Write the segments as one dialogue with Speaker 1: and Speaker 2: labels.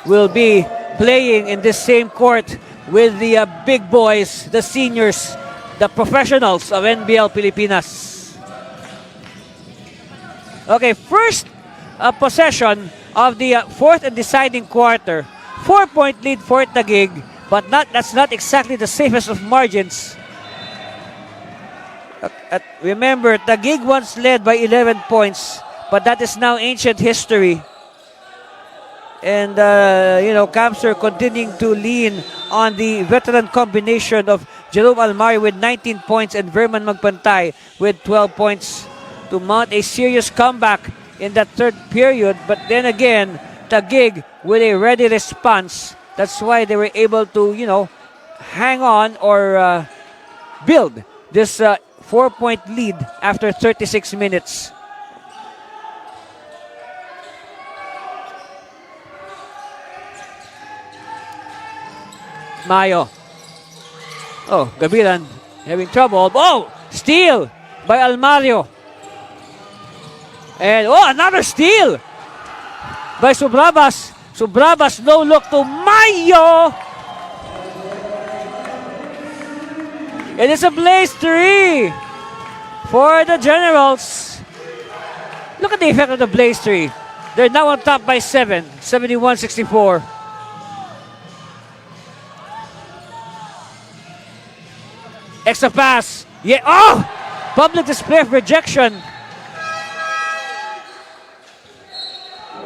Speaker 1: will be playing in this same court with the big boys, the seniors, the professionals of NBL Pilipinas. Okay, first possession of the fourth and deciding quarter. 4-point lead for Taguig, but that's not exactly the safest of margins. Remember, Taguig once led by 11 points, but that is now ancient history. And, Camsur continuing to lean on the veteran combination of Jerome Almario with 19 points and Verman Magpantay with 12 points to mount a serious comeback in that third period. But then again, Taguig with a ready response. That's why they were able to, hang on or build this 4-point lead after 36 minutes. Mayo. Oh, Gabilan having trouble. Oh, steal by Almario. And another steal by Subrabas. Subrabas, no look to Mayo. It is a blaze 3 for the Generals. Look at the effect of the blaze 3. They're now on top by 7, 71-64. Extra pass. Yeah. Oh! Public display of rejection.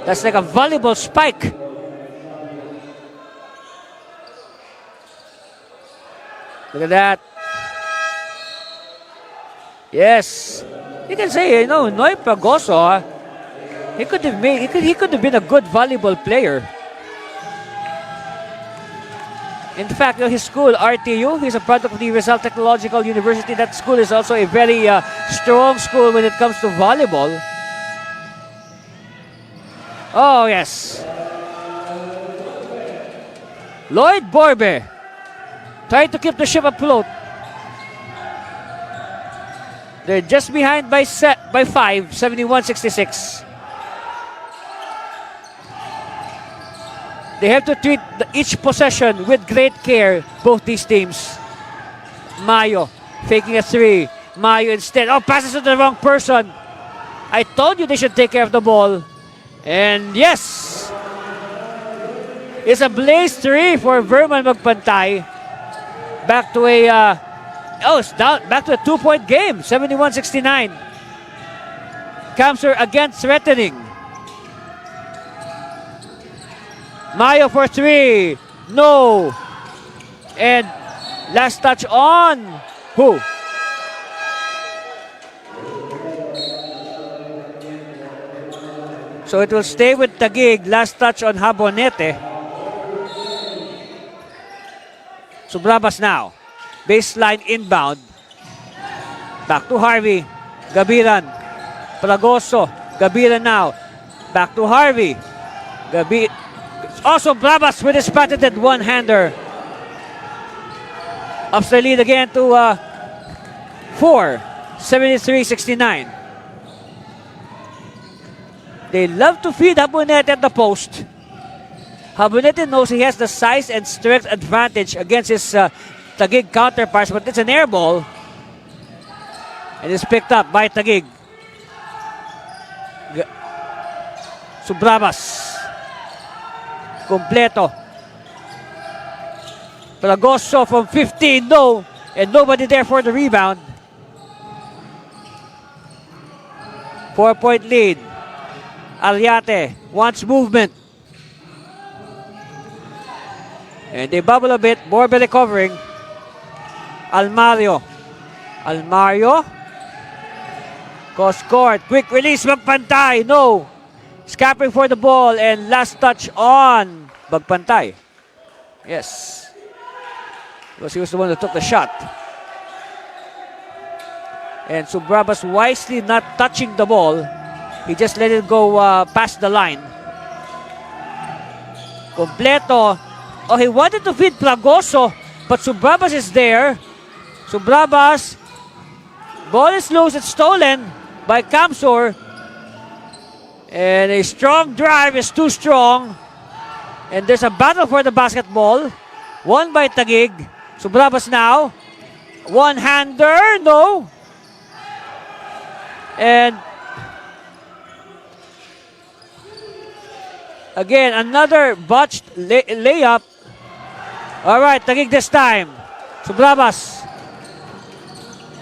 Speaker 1: That's like a volleyball spike. Look at that. Yes. You can say, Noy Pragoso, he could have been a good volleyball player. In fact, his school, RTU, he's a product of the Rizal Technological University. That school is also a very strong school when it comes to volleyball. Oh, yes. Lloyd Borbe trying to keep the ship afloat. They're just behind by 5, 71-66. They have to treat each possession with great care, both these teams. Mayo faking a 3. Mayo instead. Passes to the wrong person. I told you they should take care of the ball. And yes, it's a blaze 3 for Verman Magpantay. Back to a it's down back to a 2-point game, 71-69. Camsur again threatening. Mayo for 3. No. And last touch on who? So it will stay with Taguig. Last touch on Habonete. Subrabas now. Baseline inbound. Back to Harvey. Gabilan. Pragoso. Gabilan now. Back to Harvey. Also Subrabas with his patented one-hander. Ups the lead again to 4. 73-69. They love to feed Habonete at the post. Habonete knows he has the size and strength advantage against his Taguig counterparts, but it's an air ball. And it's picked up by Taguig. Subrabas. Completo. Pragoso from 15, no. And nobody there for the rebound. 4-point lead. Aliate wants movement. And they bubble a bit. Borbe recovering. Almario. Cross court. Quick release. Magpantay. No. Scampering for the ball. And last touch on Magpantay. Yes. Because he was the one that took the shot. And Subrabas wisely not touching the ball. He just let it go past the line. Completo. Oh, he wanted to feed Pragoso, but Subrabas is there. Subrabas. Ball is loose. It's stolen by Camsur. And a strong drive is too strong. And there's a battle for the basketball. Won by Taguig. Subrabas now. One-hander. No. And again, another botched layup. All right, Taguig this time. Subrabas.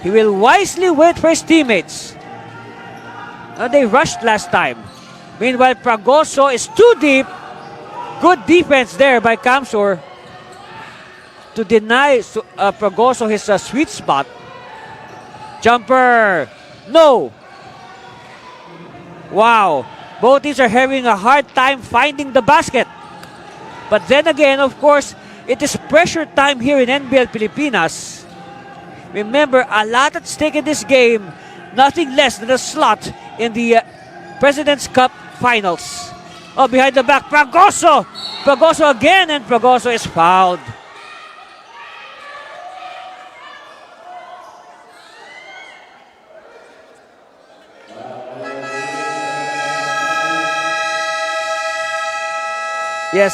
Speaker 1: He will wisely wait for his teammates. They rushed last time. Meanwhile, Pragoso is too deep. Good defense there by Kamsur to deny Pragoso his sweet spot. Jumper. No. Wow. Both teams are having a hard time finding the basket. But then again, of course, it is pressure time here in NBL Pilipinas. Remember, a lot at stake in this game. Nothing less than a slot in the President's Cup Finals. Oh, behind the back, Pragoso! Pragoso again, and Pragoso is fouled. Yes.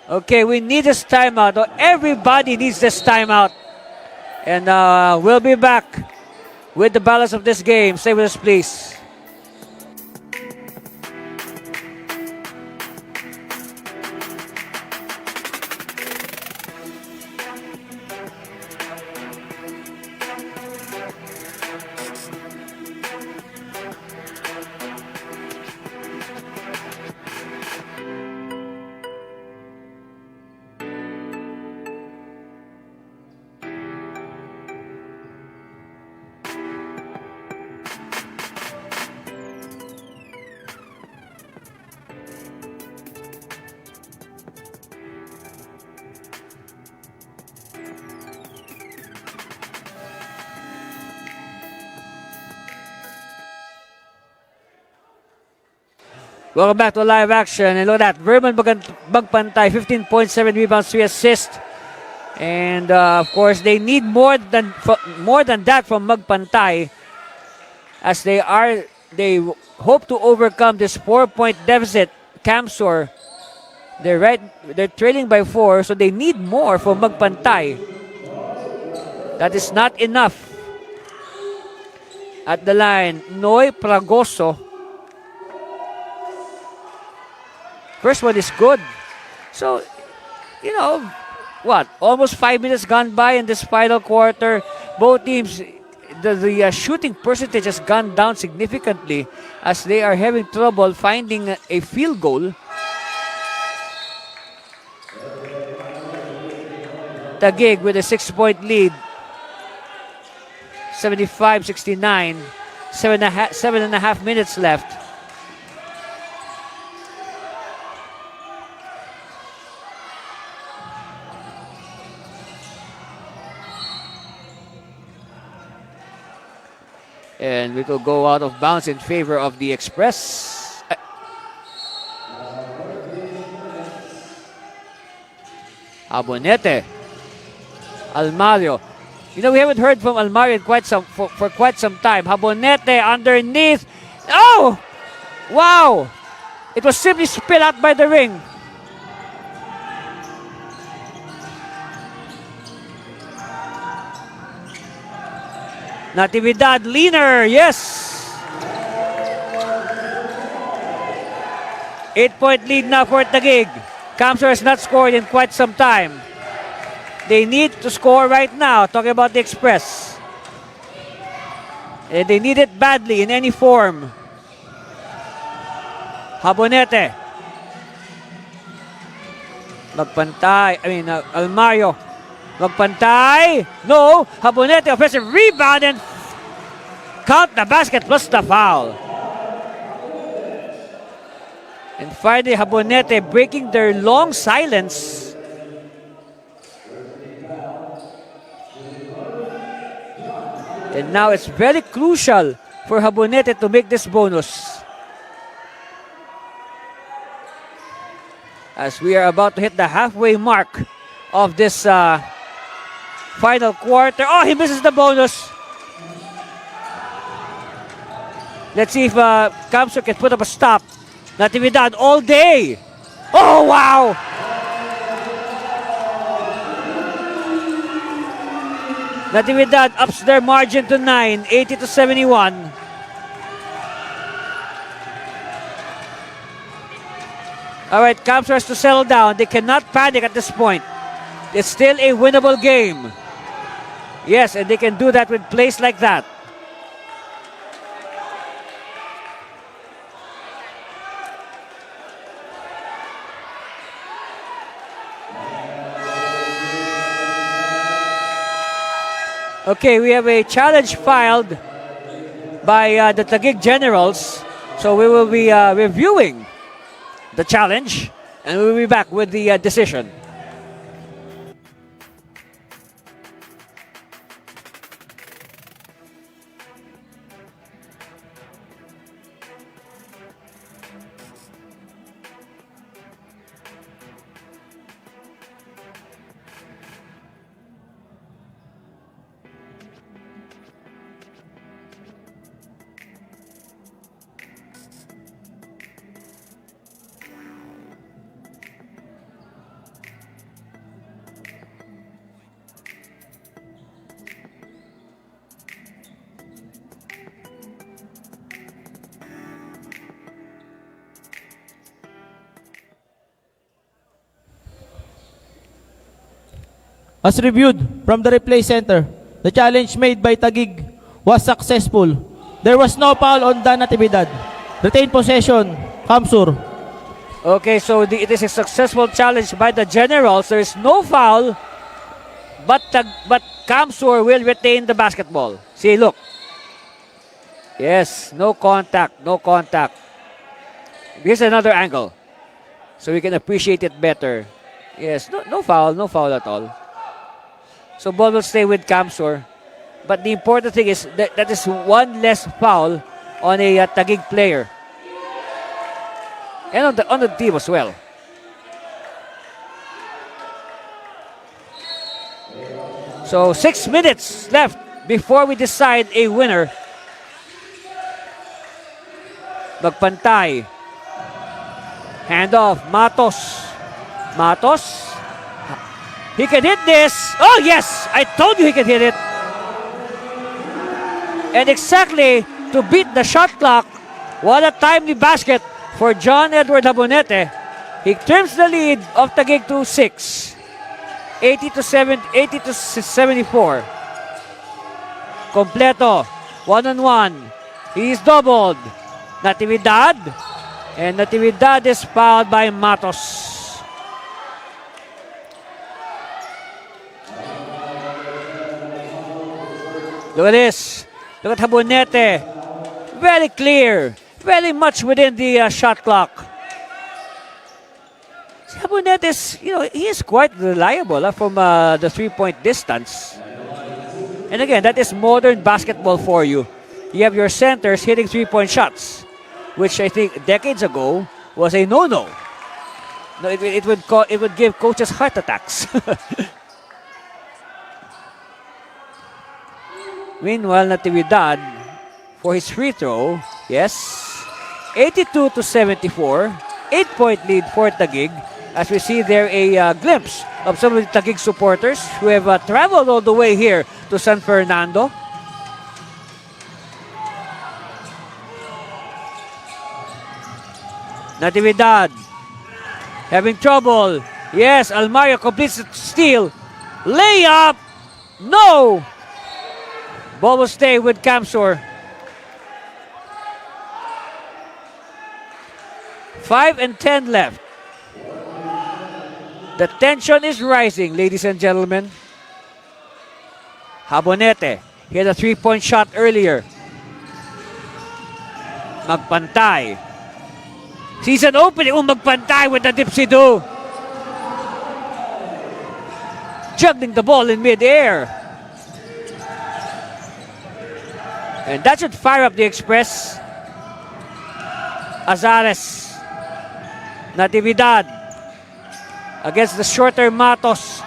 Speaker 1: Okay, we need this timeout. Everybody needs this timeout. And we'll be back with the balance of this game. Stay with us, please. Welcome back to live action. And look at that. Verman Magpantay, 15.7 rebounds, 3 assists. And of course, they need more than that from Magpantay, as they hope to overcome this 4-point deficit. Kamsur, they're trailing by 4, so they need more from Magpantay. That is not enough. At the line, Noy Pragoso. First one is good. So, you know, what? Almost 5 minutes gone by in this final quarter. Both teams, the shooting percentage has gone down significantly as they are having trouble finding a field goal. Taguig with a 6-point lead. 75-69. 7.5 minutes left. And it will go out of bounds in favor of the Express. Abonete. Almario. You know, we haven't heard from Almario for quite some time. Abonete underneath. Oh! Wow! It was simply spilled out by the ring. Natividad leaner, yes. 8-point lead now for Taguig. Kamsur has not scored in quite some time. They need to score right now. Talking about the Express. And they need it badly in any form. Abonete. Almario. Magpantay. No. Abonete, offensive rebound and count the basket plus the foul. And finally, Abonete breaking their long silence. And now it's very crucial for Abonete to make this bonus, as we are about to hit the halfway mark of this final quarter. Oh, he misses the bonus. Let's see if Kamsur can put up a stop. Natividad all day. Oh, wow! Natividad ups their margin to 9, 80-71. All right, Camps has to settle down. They cannot panic at this point. It's still a winnable game. Yes, and they can do that with plays like that. Okay, we have a challenge filed by the Taguig Generals. So we will be reviewing the challenge and we'll be back with the decision.
Speaker 2: As reviewed from the replay center, the challenge made by Taguig was successful. There was no foul on Dan Natividad. Retained possession, Kamsur.
Speaker 1: Okay, so it is a successful challenge by the Generals. There is no foul, but Kamsur will retain the basketball. See, look. Yes, no contact, no contact. Here's another angle, so we can appreciate it better. Yes, no foul at all. So ball will stay with Kamsur. But the important thing is that is one less foul on a Taguig player. And on the team as well. So 6 minutes left before we decide a winner. Magpantay. Handoff. Matos. He can hit this. Oh, yes. I told you he can hit it. And exactly to beat the shot clock. What a timely basket for John Edward Habonete. He trims the lead of Taguig to 6. 80-74. Completo. One-on-one. He is doubled. Natividad. And Natividad is fouled by Matos. Look at this. Look at Habonete. Very clear. Very much within the shot clock. Habonete is, he is quite reliable from the three-point distance. And again, that is modern basketball for you. You have your centers hitting three-point shots, which I think decades ago was a no-no. No, it would give coaches heart attacks. Meanwhile, Natividad for his free throw, yes, 82-74, 8-point lead for Taguig. As we see there a glimpse of some of the Taguig supporters who have traveled all the way here to San Fernando. Natividad having trouble. Yes, Almario completes the steal. Layup. No. Ball will stay with Kamsur. 5 and 10 left. The tension is rising, ladies and gentlemen. Habonete. He had a three-point shot earlier. Magpantay. Sees an opening. Magpantay with the dipsy-do. Juggling the ball in mid-air. And that should fire up the Express. Azares. Natividad. Against the shorter Matos.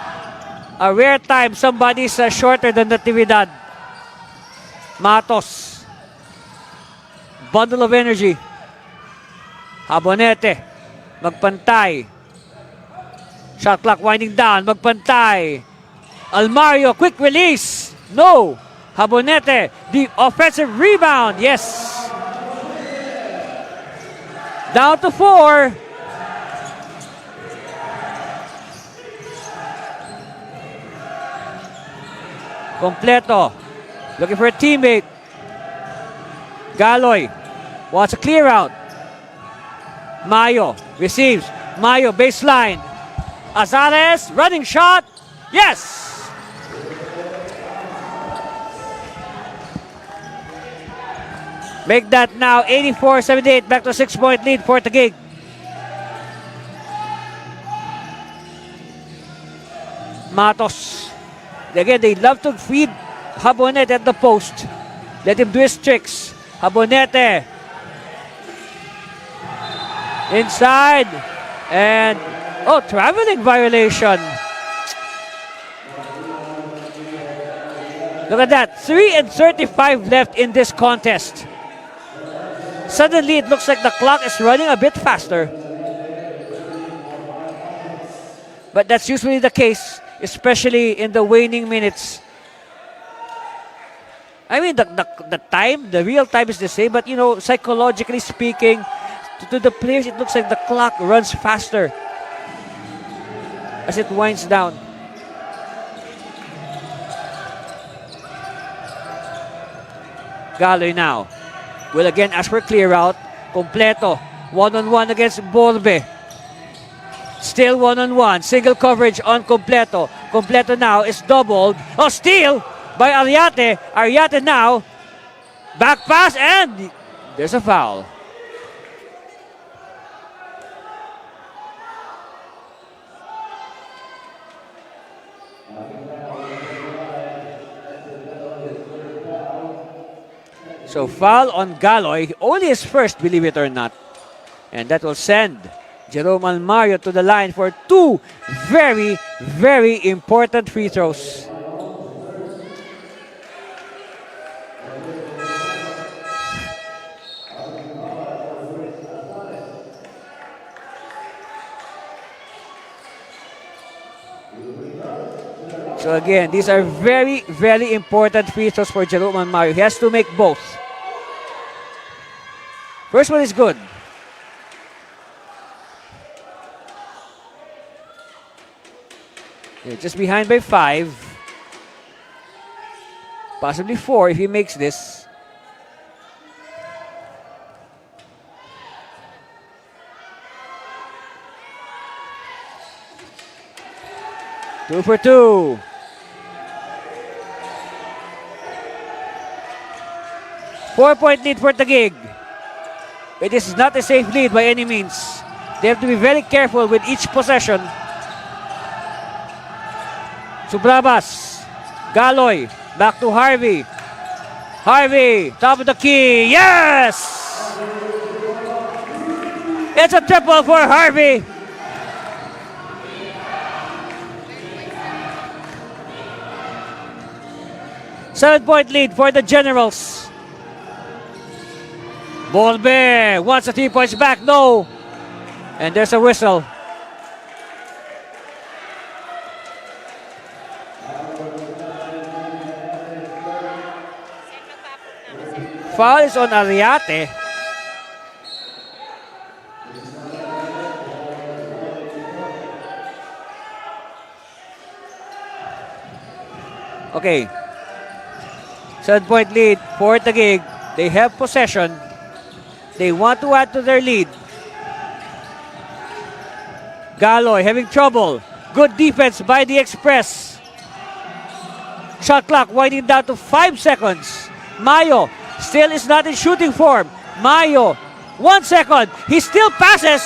Speaker 1: A rare time somebody's shorter than Natividad. Matos. Bundle of energy. Habonete. Magpantay. Shot clock winding down. Magpantay. Almario, quick release. No. Habonete, the offensive rebound. Yes. Down to 4. Completo. Looking for a teammate. Galoy wants a clear out. Mayo receives. Mayo baseline. Azares, running shot. Yes! Make that now 84-78. Back to a 6-point lead for Taguig. Matos. Again, they love to feed Habonete at the post. Let him do his tricks. Habonete. Inside. And, oh, traveling violation. Look at that. 3:35 left in this contest. Suddenly, it looks like the clock is running a bit faster. But that's usually the case, especially in the waning minutes. I mean, the time, the real time is the same, but you know, psychologically speaking, to the players, it looks like the clock runs faster as it winds down. Galoy now will again ask for clear out. Completo, one-on-one against Borbe. Still one-on-one, single coverage on Completo. Completo now is doubled. Oh, steal by Ariate. Ariate now, back pass, and there's a foul. So foul on Galoy, only his first, believe it or not. And that will send Jerome Almario to the line for 2 very, very important free throws. So again, these are very, very important free throws for Jerome Almario. He has to make both. First one is good. Yeah, just behind by 5. Possibly 4 if he makes this. Two for 2. Four-point lead for Taguig. It is not a safe lead by any means. They have to be very careful with each possession. Subrabas. Galoy. Back to Harvey. Harvey. Top of the key. Yes! It's a triple for Harvey. Seven-point lead for the Generals. Bolbe wants the 3 points back. No. And there's a whistle. Foul is on Ariate. Okay. 7-point lead for Taguig. They have possession. They want to add to their lead. Galoy having trouble. Good defense by the Express. Shot clock winding down to 5 seconds. Mayo still is not in shooting form. Mayo, 1 second. He still passes.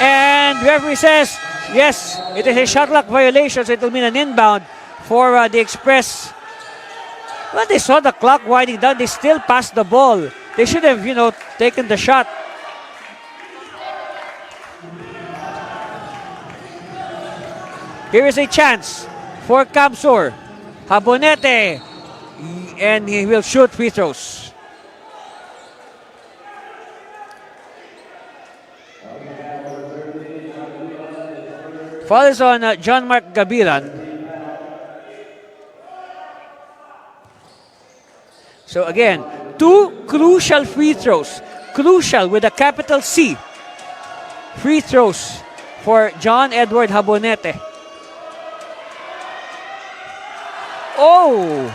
Speaker 1: And referee says, yes, it is a shot clock violation, so it will mean an inbound for the Express. When they saw the clock winding down, they still passed the ball. They should have, taken the shot. Here is a chance for Camsur. Habonete. And he will shoot free throws. Foul is on John Mark Gabiran. So again, 2 crucial free throws. Crucial with a capital C. Free throws for John Edward Habonete. Oh!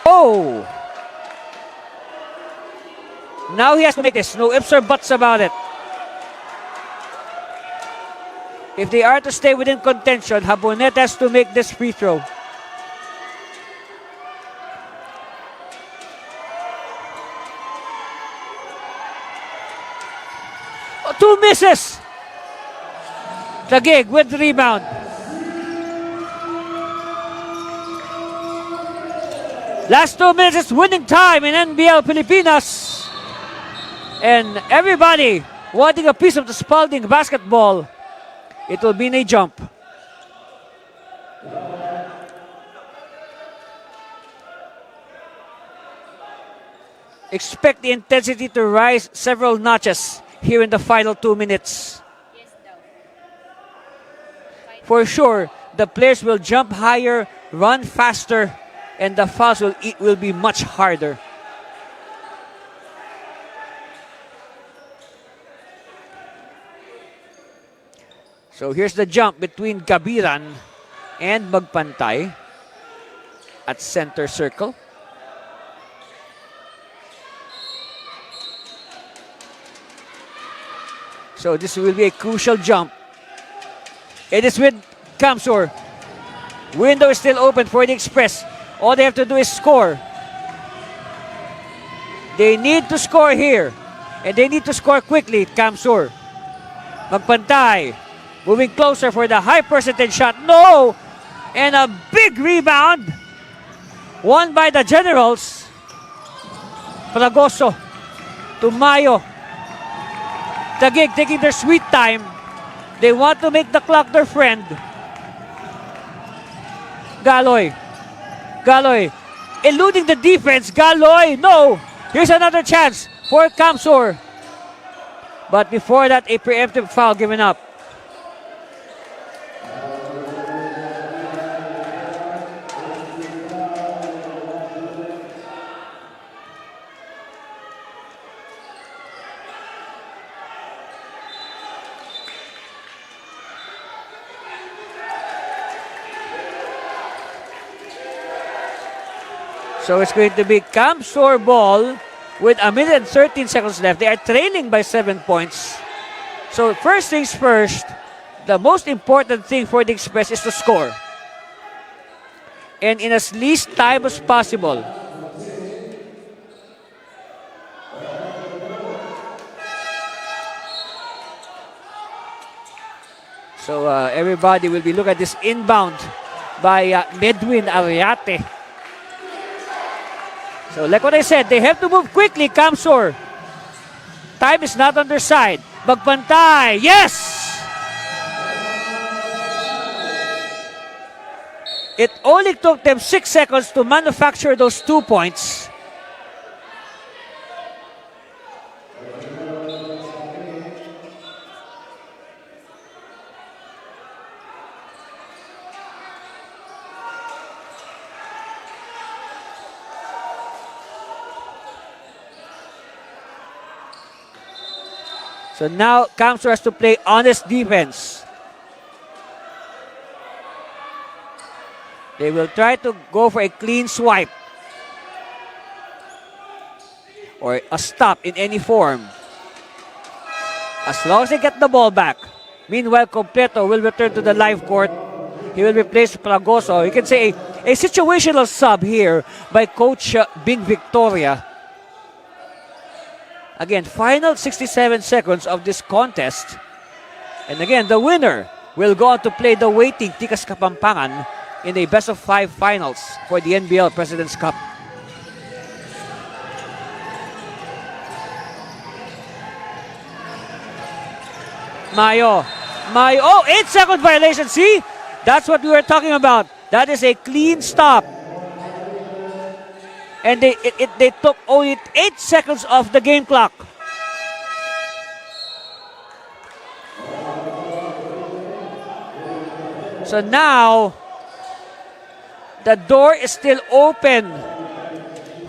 Speaker 1: Oh! Now he has to make this. No ifs or buts about it. If they are to stay within contention, Habonete has to make this free throw. Oh, 2 misses! Taguig with the rebound. Last 2 minutes is winning time in NBL Pilipinas. And everybody wanting a piece of the Spalding basketball. It will be in a jump. Expect the intensity to rise several notches here in the final 2 minutes. For sure, the players will jump higher, run faster, and the fouls will be much harder. So here's the jump between Gabiran and Magpantay at center circle. So this will be a crucial jump. It is with Kamsur. Window is still open for the Express. All they have to do is score. They need to score here. And they need to score quickly, Kamsur. Magpantay. Moving closer for the high percentage shot. No! And a big rebound. Won by the Generals. Fragoso to Mayo. Taguig taking their sweet time. They want to make the clock their friend. Galoy. Galoy eluding the defense. Galoy, no! Here's another chance for Kamsur. But before that, a preemptive foul given up. So it's going to be Kamsur ball with 1 minute and 13 seconds left. They are trailing by 7 points. So first things first, the most important thing for the Express is to score. And in as least time as possible. So everybody will be looking at this inbound by Medwin Ariate. So like what I said, they have to move quickly, Kamsur. Time is not on their side. Magpantay, yes! It only took them 6 seconds to manufacture those 2 points. So now Kamsur has to play honest defense. They will try to go for a clean swipe or a stop in any form. As long as they get the ball back. Meanwhile, Completo will return to the live court. He will replace Fragoso. You can say a situational sub here by Coach Bing Victoria. Again, final 67 seconds of this contest. And again, the winner will go on to play the waiting Tikas Kapampangan in a best-of-5 finals for the NBL President's Cup. Mayo. Mayo. Oh, 8-second violation. See? That's what we were talking about. That is a clean stop. And they took only 8 seconds off the game clock. So now, the door is still open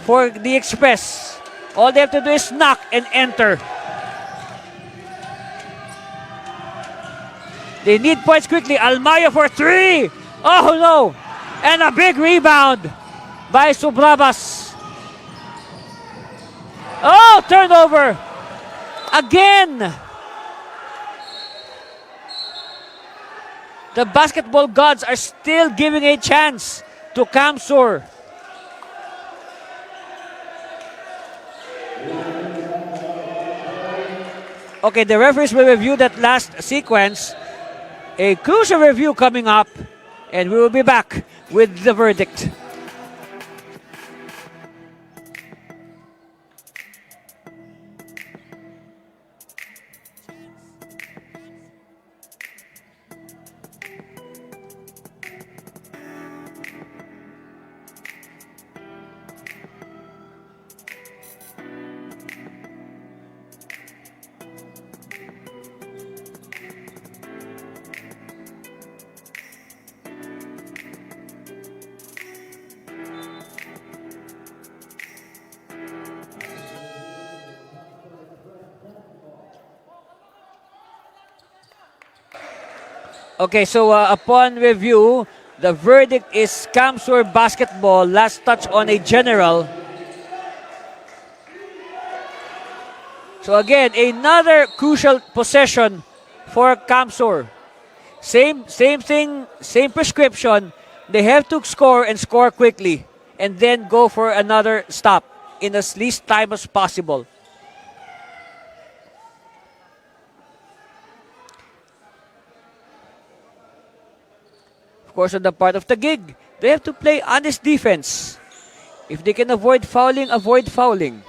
Speaker 1: for the Express. All they have to do is knock and enter. They need points quickly. Almayo for 3. Oh no! And a big rebound by Subrabas. Oh, turnover! Again! The basketball gods are still giving a chance to Kamsur. Okay, the referees will review that last sequence. A crucial review coming up, and we will be back with the verdict. Okay, so upon review, the verdict is Kamsur basketball, last touch on a general. So again, another crucial possession for Kamsur. Same thing, same prescription. They have to score and score quickly and then go for another stop in as least time as possible. Of course, on the part of the gig, they have to play honest defense. If they can avoid fouling, avoid fouling.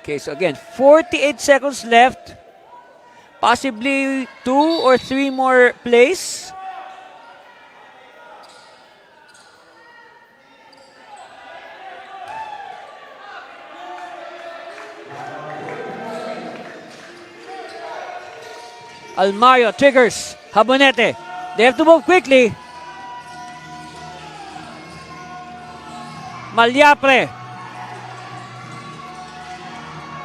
Speaker 1: Okay, so again, 48 seconds left. Possibly 2 or 3 more plays. Almayo triggers Habonete. They have to move quickly. Malyapre.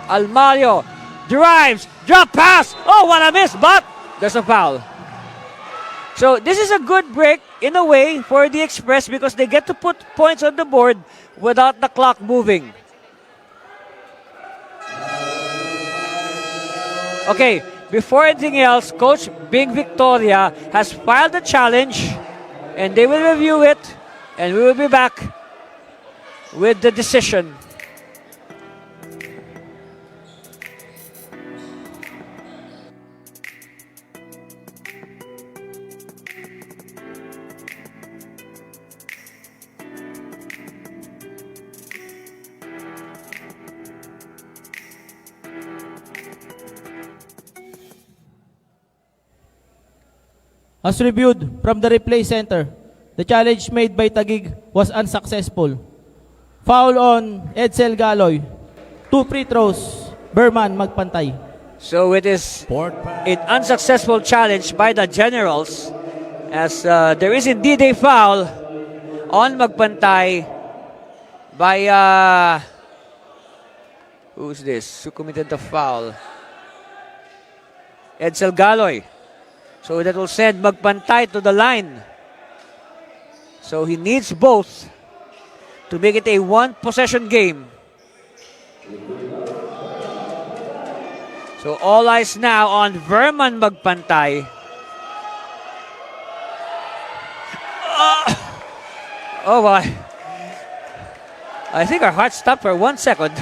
Speaker 1: Almayo drives, drop pass. Oh, what a miss, but there's a foul. So this is a good break in a way for the Express because they get to put points on the board without the clock moving. Okay, before anything else, Coach Bing Victoria has filed a challenge and they will review it and we will be back with the decision.
Speaker 2: As reviewed from the replay center, the challenge made by Taguig was unsuccessful. Foul on Edsel Galoy. 2 free throws. Berman magpantay.
Speaker 1: So it is an unsuccessful challenge by the Generals as there is indeed a foul on Magpantay by who's this? Who committed the foul? Edsel Galoy. So that will send Magpantay to the line. So he needs both to make it a one-possession game. So all eyes now on Verman Magpantay. Oh boy. I think our heart stopped for 1 second.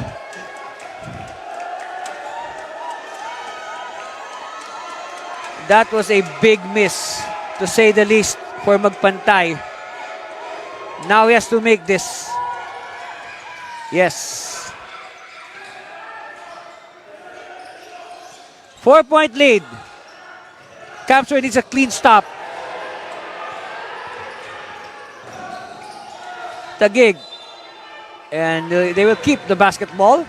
Speaker 1: That was a big miss, to say the least, for Magpantay. Now he has to make this. Yes. 4-point lead. Kamsur needs a clean stop. Taguig. And they will keep the basketball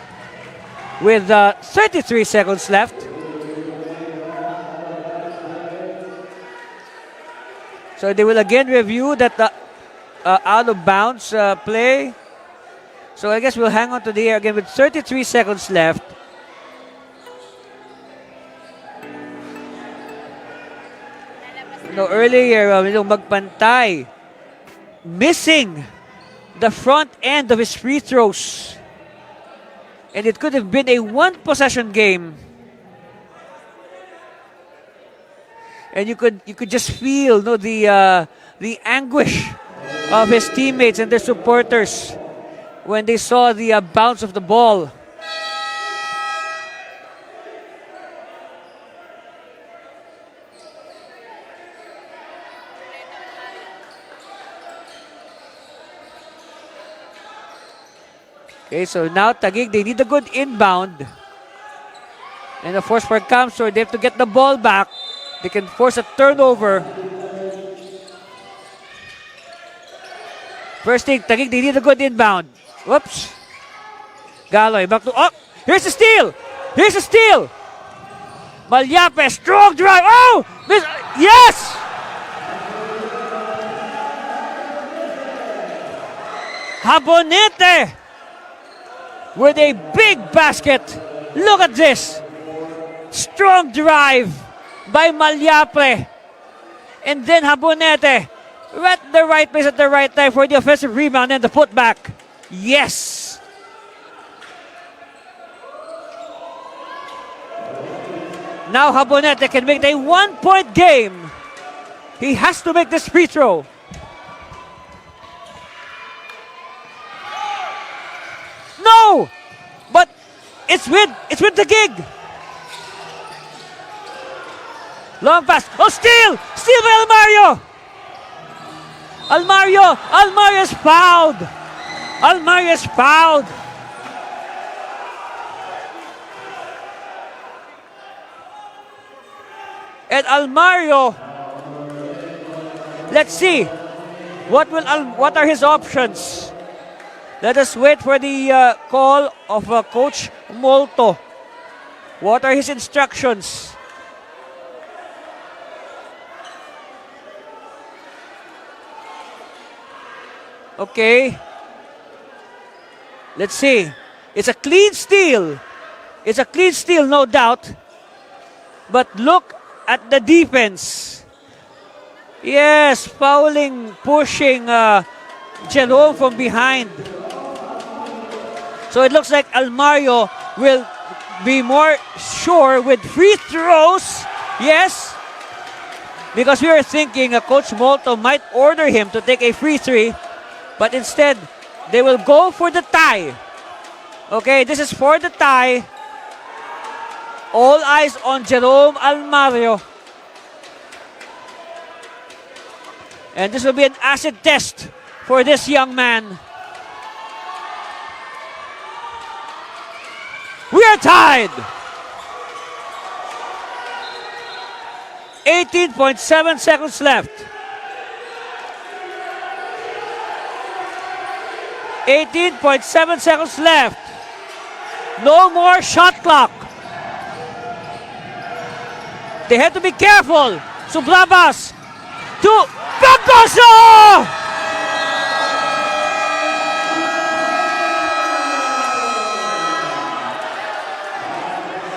Speaker 1: with 33 seconds left. So they will again review that out of bounds play. So I guess we'll hang on to the air again with 33 seconds left. No, earlier, Magpantay missing the front end of his free throws. And it could have been a one-possession game. And you could just feel the anguish of his teammates and their supporters when they saw the bounce of the ball. Okay, so now Taguig, they need a good inbound. And of course for Camsor, they have to get the ball back. They can force a turnover. First thing, Taguig, they need a good inbound. Whoops. Galoy, back to, oh, here's a steal. Here's a steal. Malyape, strong drive. Oh, yes. Habonete with a big basket. Look at this. Strong drive by Malyape. And then Habonete at the right place at the right time for the offensive rebound and the putback. Yes. Now Habonete can make it a one-point game. He has to make this free throw. No! But it's with the gig. Long pass. Oh, steal! Steal by Almario! Almario is fouled. Almario is fouled. And Almario, let's see. What are his options? Let us wait for the call of Coach Molto. What are his instructions? Okay. Let's see. It's a clean steal. It's a clean steal, no doubt. But look at the defense. Yes, fouling, pushing Jerome from behind. So it looks like Almario will be more sure with free throws. Yes. Because we were thinking Coach Molto might order him to take a free three. But instead, they will go for the tie. Okay, this is for the tie. All eyes on Jerome Almario. And this will be an acid test for this young man. We are tied. 18.7 seconds left. 18.7 seconds left. No more shot clock. They have to be careful. Sublabas to Bagoso!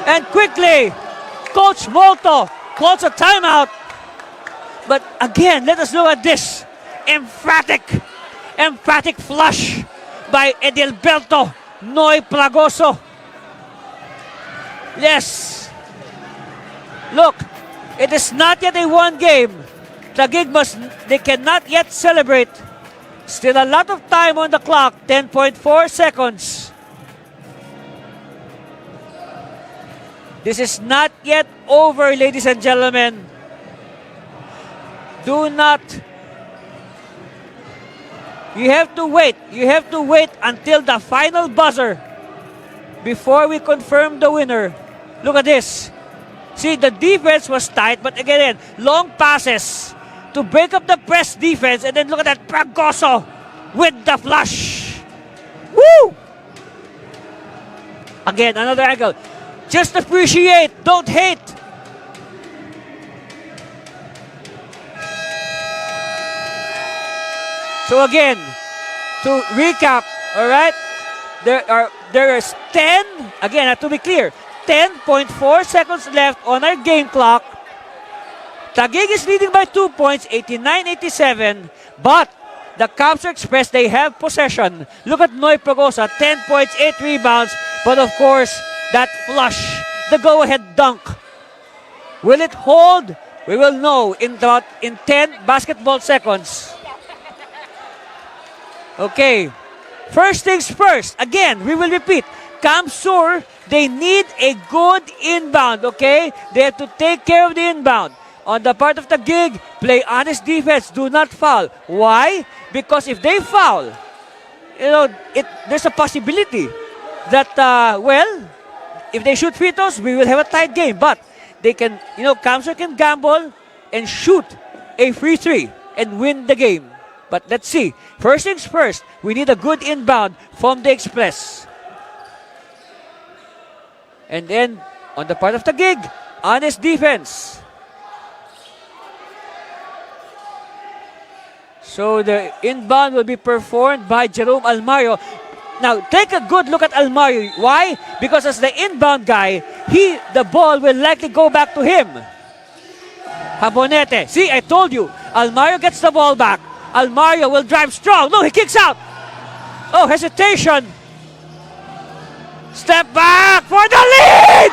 Speaker 1: And quickly, Coach Molto calls a timeout. But again, let us look at this. Emphatic flush by Edilberto Noy Plagoso. Yes. Look, it is not yet a one game. Taguig they cannot yet celebrate. Still a lot of time on the clock, 10.4 seconds. This is not yet over, ladies and gentlemen. Do not. You have to wait. You have to wait until the final buzzer before we confirm the winner. Look at this. See, the defense was tight, but again, long passes to break up the press defense. And then look at that, Pragoso with the flush. Woo! Again, another angle. Just appreciate, don't hate. So again, to recap, all right, there is 10, again, to be clear, 10.4 seconds left on our game clock. Taguig is leading by 2 points, 89-87, but the Camps Express, they have possession. Look at Noy Progosa, 10 points, 8 rebounds, but of course, that flush, the go-ahead dunk. Will it hold? We will know in 10 basketball seconds. Okay, first things first. Again, we will repeat. Camp Sur, they need a good inbound, okay? They have to take care of the inbound. On the part of the Gig, play honest defense. Do not foul. Why? Because if they foul, there's a possibility that, if they shoot free throws, we will have a tight game. But they can, Camp Sur can gamble and shoot a free three and win the game. But let's see. First things first, we need a good inbound from the Express. And then, on the part of the Gig, honest defense. So the inbound will be performed by Jerome Almario. Now, take a good look at Almario. Why? Because as the inbound guy, the ball will likely go back to him. Habonete. See, I told you. Almario gets the ball back. Almario will drive strong. No, he kicks out. Oh, hesitation. Step back for the lead!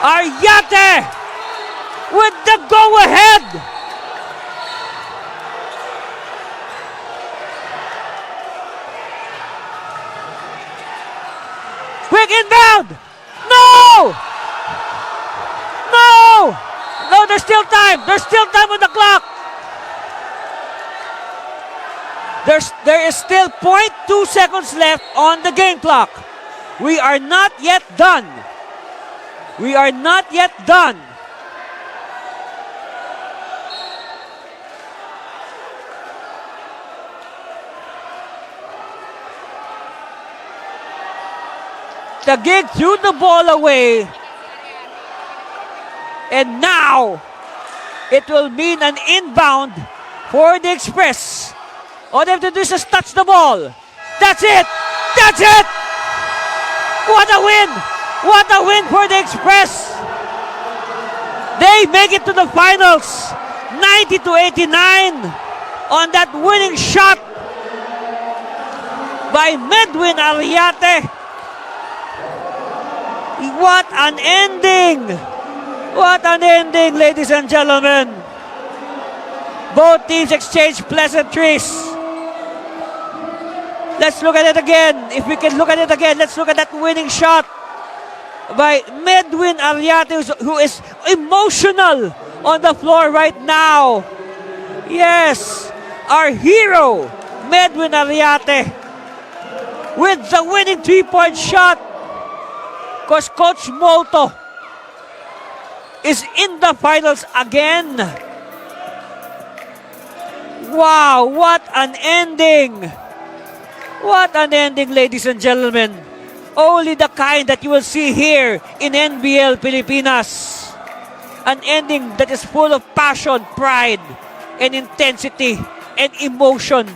Speaker 1: Ariate with the go-ahead. Quick inbound. No! No! No, there's still time. There's still time on the clock. There is still 0.2 seconds left on the game clock. We are not yet done. We are not yet done. The Gig threw the ball away. And now, it will mean an inbound for the Express. All they have to do is just touch the ball. That's it! That's it! What a win! What a win for the Express! They make it to the finals. 90-89 on that winning shot by Medwin Ariate. What an ending! What an ending, ladies and gentlemen. Both teams exchange pleasantries. Let's look at it again. If we can look at it again, let's look at that winning shot by Medwin Ariate, who is emotional on the floor right now. Yes, our hero, Medwin Ariate, with the winning three-point shot. Because Coach Molto is in the finals again. Wow, what an ending. What an ending, ladies and gentlemen. Only the kind that you will see here in NBL Pilipinas. An ending that is full of passion, pride, and intensity, and emotion.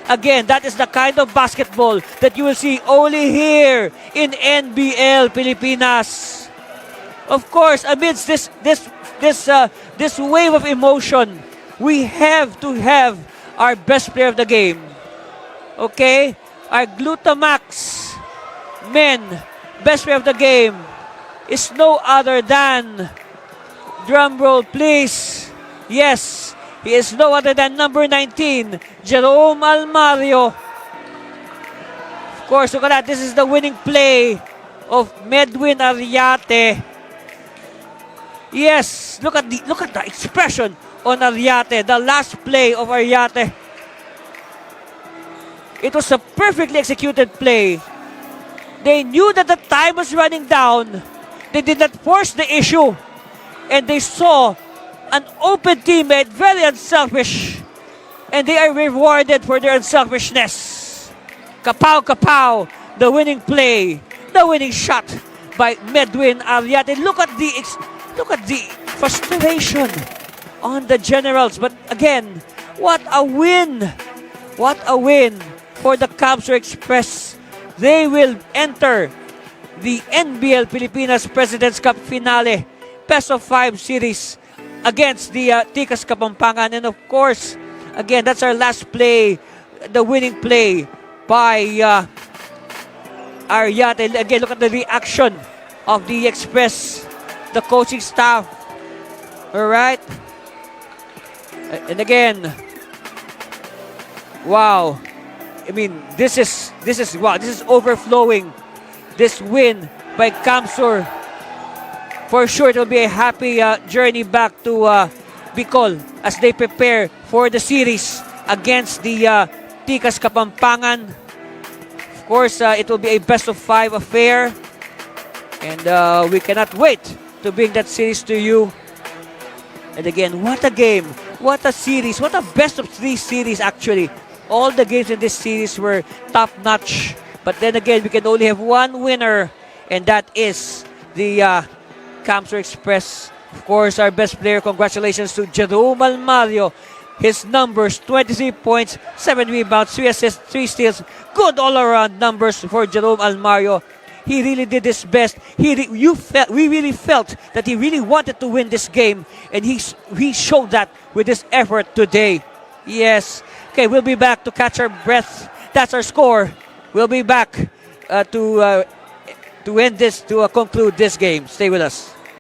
Speaker 1: Again, that is the kind of basketball that you will see only here in NBL Pilipinas. Of course, amidst this wave of emotion, we have to have our best player of the game. Okay? Our Glutamax men best player of the game is no other than, drum roll please, yes, he is no other than number 19, Jerome Almario. Of course, look at that. This is the winning play of Medwin Ariate. Yes, look at the expression on Ariate, the last play of Ariate. It was a perfectly executed play. They knew that the time was running down. They did not force the issue. And they saw an open teammate, very unselfish. And they are rewarded for their unselfishness. Kapow, kapow, the winning play, the winning shot by Medwin Ariate. Look at the frustration on the Generals. But again, what a win! What a win for the Camsur Express. They will enter the NBL Pilipinas President's Cup finale, best of 5 series against the Tikas Kapampangan. And of course, again, that's our last play, the winning play by Ariate. Again, look at the reaction of the Express, the coaching staff. All right. And again, wow. I mean, this is wow. This is overflowing. This win by Camsur. For sure, it will be a happy journey back to Bicol as they prepare for the series against the Tikas Kapampangan. Of course, it will be a best of 5 affair. And we cannot wait to bring that series to you. And again, what a game. What a series. What a best of 3 series, actually. All the games in this series were top-notch. But then again, we can only have one winner. And that is the Camsur Express. Of course, our best player, congratulations to Jerome Almario. His numbers, 23 points, 7 rebounds, 3 assists, 3 steals. Good all-around numbers for Jerome Almario. He really did his best. We really felt that he really wanted to win this game. And he showed that with his effort today. Yes. Okay, we'll be back to catch our breath. That's our score. We'll be back to end this, to conclude this game. Stay with us.